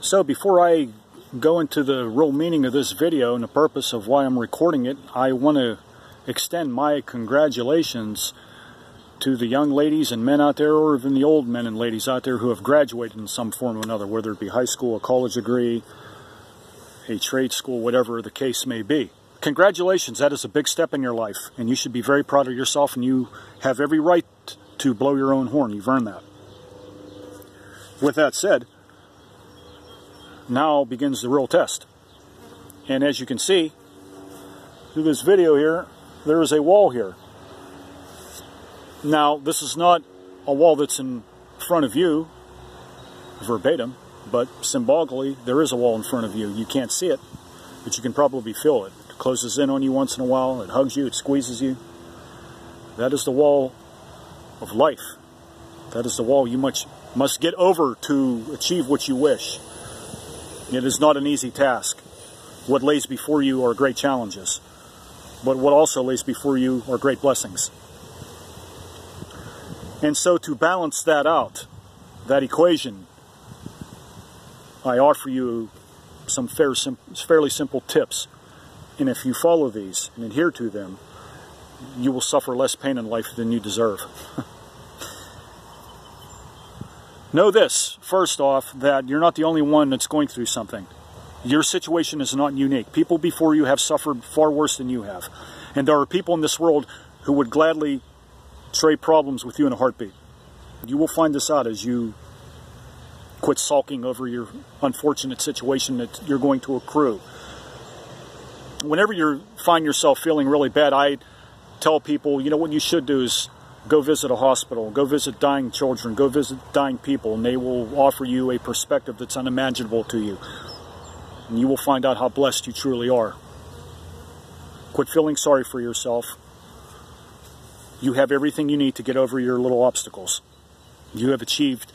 So before I go into the real meaning of this video and the purpose of why I'm recording it, I want to extend my congratulations to the young ladies and men out there, or even the old men and ladies out there who have graduated in some form or another, whether it be high school, a college degree, a trade school, whatever the case may be. Congratulations, that is a big step in your life, and you should be very proud of yourself, and you have every right to blow your own horn. You've earned that. With that said, now begins the real test. And as you can see through this video here, there is a wall here. Now, this is not a wall that's in front of you verbatim, but symbolically there is a wall in front of you. You can't see it, but you can probably feel it. It closes in on you once in a while, it hugs you, it squeezes you. That is the wall of life. That is the wall you must get over to achieve what you wish. It is not an easy task. What lays before you are great challenges, but what also lays before you are great blessings. And so to balance that out, that equation, I offer you some fairly simple tips. And if you follow these and adhere to them, you will suffer less pain in life than you deserve. Know this, first off, that you're not the only one that's going through something. Your situation is not unique. People before you have suffered far worse than you have. And there are people in this world who would gladly trade problems with you in a heartbeat. You will find this out as you quit sulking over your unfortunate situation that you're going to accrue. Whenever you find yourself feeling really bad, I tell people, you know, what you should do is go visit a hospital, go visit dying children, go visit dying people, and they will offer you a perspective that's unimaginable to you. And you will find out how blessed you truly are. Quit feeling sorry for yourself. You have everything you need to get over your little obstacles. You have achieved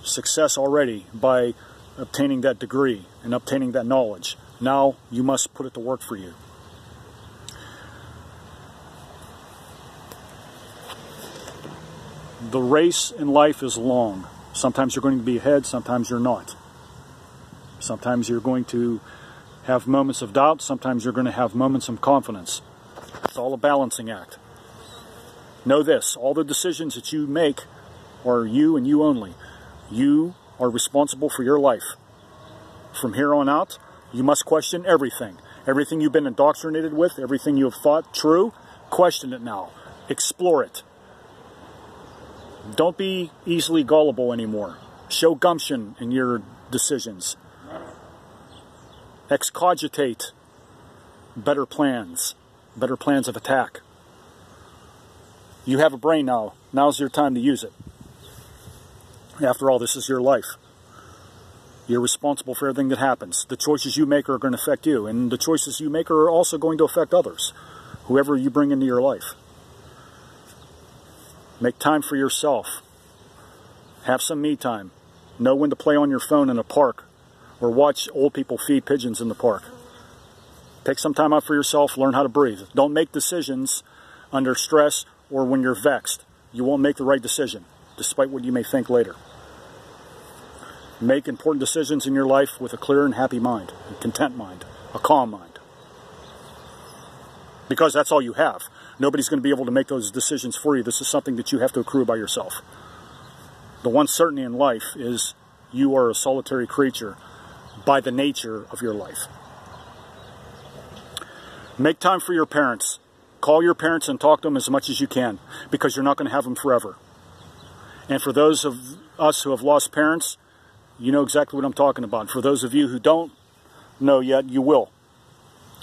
success already by obtaining that degree and obtaining that knowledge. Now you must put it to work for you. The race in life is long. Sometimes you're going to be ahead, sometimes you're not. Sometimes you're going to have moments of doubt, sometimes you're going to have moments of confidence. It's all a balancing act. Know this, all the decisions that you make are you and you only. You are responsible for your life. From here on out, you must question everything. Everything you've been indoctrinated with, everything you have thought true, question it now. Explore it. Don't be easily gullible anymore. Show gumption in your decisions. Excogitate better plans of attack. You have a brain now. Now's your time to use it. After all, this is your life. You're responsible for everything that happens. The choices you make are going to affect you, and the choices you make are also going to affect others, whoever you bring into your life. Make time for yourself. Have some me time. Know when to play on your phone in a park or watch old people feed pigeons in the park. Take some time out for yourself. Learn how to breathe. Don't make decisions under stress or when you're vexed. You won't make the right decision, despite what you may think later. Make important decisions in your life with a clear and happy mind, a content mind, a calm mind. Because that's all you have. Nobody's going to be able to make those decisions for you. This is something that you have to accrue by yourself. The one certainty in life is you are a solitary creature by the nature of your life. Make time for your parents. Call your parents and talk to them as much as you can, because you're not going to have them forever. And for those of us who have lost parents, you know exactly what I'm talking about. For those of you who don't know yet, you will.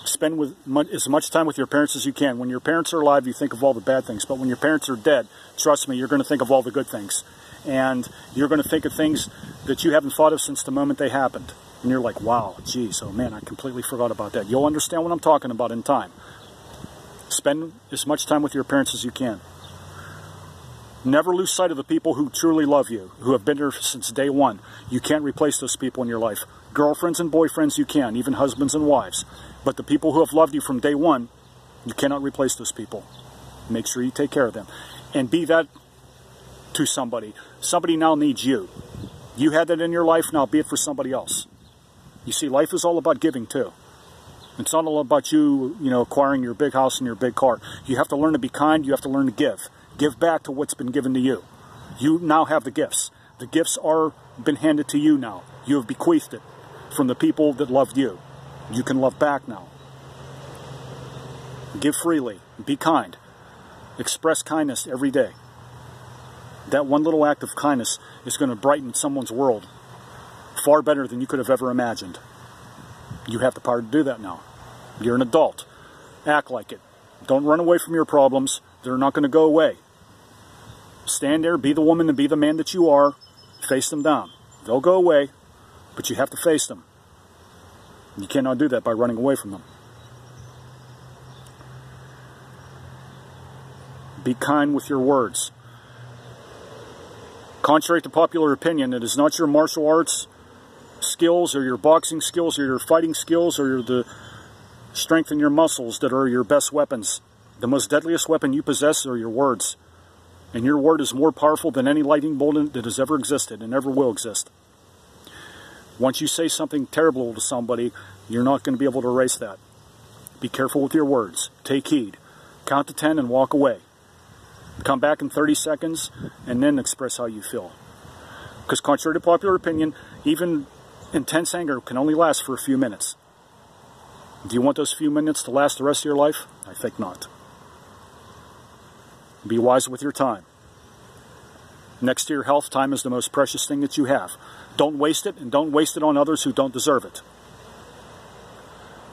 Spend as much time with your parents as you can. When your parents are alive, you think of all the bad things. But when your parents are dead, trust me, you're going to think of all the good things. And you're going to think of things that you haven't thought of since the moment they happened. And you're like, wow, geez, oh man, I completely forgot about that. You'll understand what I'm talking about in time. Spend as much time with your parents as you can. Never lose sight of the people who truly love you, who have been there since day one. You can't replace those people in your life. Girlfriends and boyfriends you can, even husbands and wives. But the people who have loved you from day one, you cannot replace those people. Make sure you take care of them. And be that to somebody. Somebody now needs you. You had that in your life, now be it for somebody else. You see, life is all about giving too. It's not all about you, acquiring your big house and your big car. You have to learn to be kind. You have to learn to give. Give back to what's been given to you. You now have the gifts. The gifts are been handed to you now. You have bequeathed it from the people that loved you. You can love back now. Give freely. Be kind. Express kindness every day. That one little act of kindness is going to brighten someone's world far better than you could have ever imagined. You have the power to do that now. You're an adult. Act like it. Don't run away from your problems. They're not going to go away. Stand there, be the woman and be the man that you are. Face them down. They'll go away, but you have to face them. You cannot do that by running away from them. Be kind with your words. Contrary to popular opinion, it is not your martial arts skills or your boxing skills or your fighting skills or the strength in your muscles that are your best weapons. The most deadliest weapon you possess are your words. And your word is more powerful than any lightning bolt that has ever existed and ever will exist. Once you say something terrible to somebody, you're not going to be able to erase that. Be careful with your words. Take heed. Count to 10 and walk away. Come back in 30 seconds and then express how you feel. Because contrary to popular opinion, even intense anger can only last for a few minutes. Do you want those few minutes to last the rest of your life? I think not. Be wise with your time. Next to your health, time is the most precious thing that you have. Don't waste it, and don't waste it on others who don't deserve it.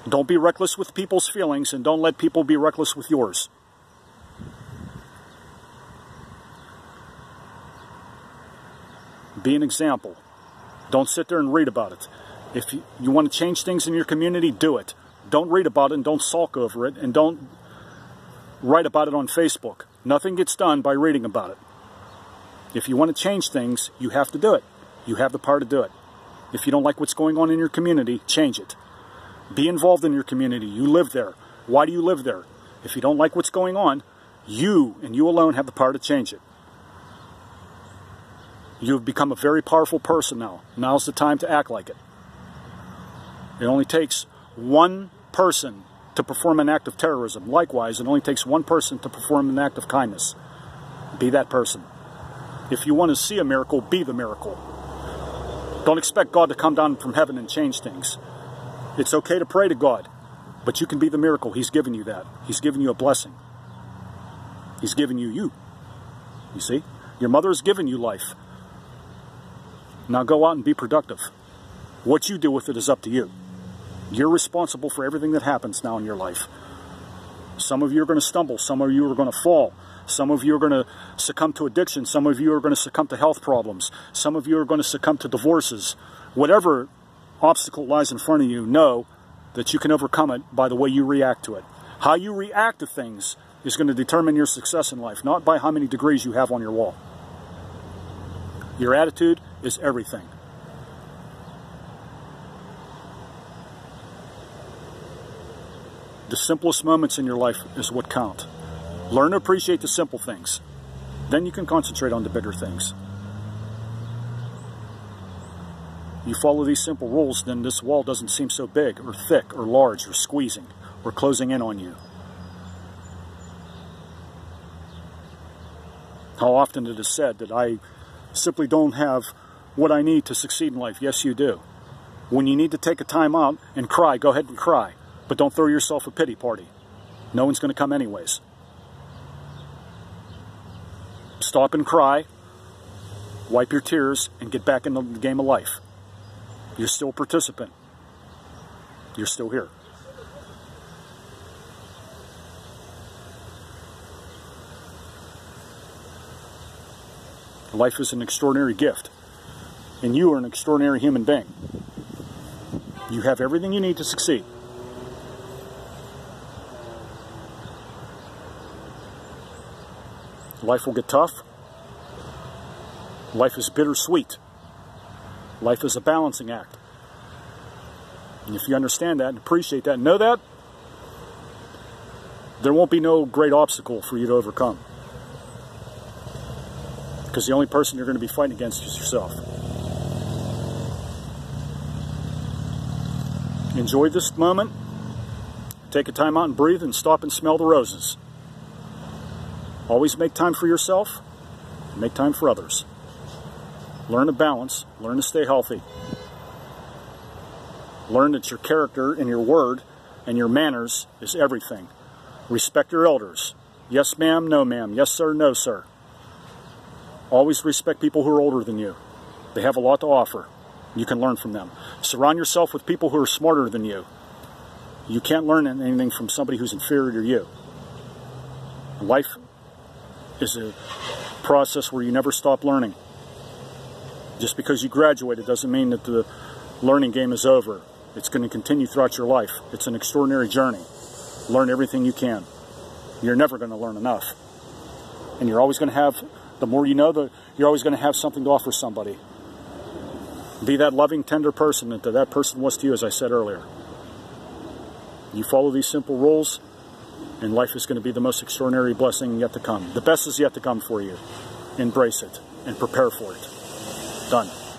Don't be reckless with people's feelings, and don't let people be reckless with yours. Be an example. Don't sit there and read about it. If you want to change things in your community, do it. Don't read about it and don't sulk over it, and don't write about it on Facebook. Nothing gets done by reading about it. If you want to change things, you have to do it. You have the power to do it. If you don't like what's going on in your community, change it. Be involved in your community. You live there. Why do you live there? If you don't like what's going on, you and you alone have the power to change it. You have become a very powerful person now. Now's the time to act like it. It only takes one person to perform an act of terrorism. Likewise, it only takes one person to perform an act of kindness. Be that person. If you want to see a miracle, be the miracle. Don't expect God to come down from heaven and change things. It's okay to pray to God, but you can be the miracle. He's given you that. He's given you a blessing. He's given you you. You see? Your mother has given you life. Now go out and be productive. What you do with it is up to you. You're responsible for everything that happens now in your life. Some of you are going to stumble. Some of you are going to fall. Some of you are going to succumb to addiction. Some of you are going to succumb to health problems. Some of you are going to succumb to divorces. Whatever obstacle lies in front of you, know that you can overcome it by the way you react to it. How you react to things is going to determine your success in life, not by how many degrees you have on your wall. Your attitude is everything. The simplest moments in your life is what count. Learn to appreciate the simple things. Then you can concentrate on the bigger things. You follow these simple rules, then this wall doesn't seem so big or thick or large or squeezing or closing in on you. How often it is said that I simply don't have what I need to succeed in life. Yes, you do. When you need to take a time out and cry, go ahead and cry. But don't throw yourself a pity party. No one's going to come anyways. Stop and cry, wipe your tears, and get back into the game of life. You're still a participant. You're still here. Life is an extraordinary gift, and you are an extraordinary human being. You have everything you need to succeed. Life will get tough. Life is bittersweet. Life is a balancing act. And if you understand that and appreciate that and know that, there won't be no great obstacle for you to overcome. Because the only person you're going to be fighting against is yourself. Enjoy this moment. Take a time out and breathe and stop and smell the roses. Always make time for yourself. Make time for others. Learn to balance. Learn to stay healthy. Learn that your character and your word and your manners is everything. Respect your elders. Yes, ma'am, no, ma'am. Yes, sir, no, sir. Always respect people who are older than you. They have a lot to offer. You can learn from them. Surround yourself with people who are smarter than you. You can't learn anything from somebody who's inferior to you. Life is a process where you never stop learning. Just because you graduated doesn't mean that the learning game is over. It's going to continue throughout your life. It's an extraordinary journey. Learn everything you can. You're never going to learn enough. And you're always going to have, the more you know, you're always going to have something to offer somebody. Be that loving, tender person that person was to you, as I said earlier. You follow these simple rules, and life is going to be the most extraordinary blessing yet to come. The best is yet to come for you. Embrace it and prepare for it. Done.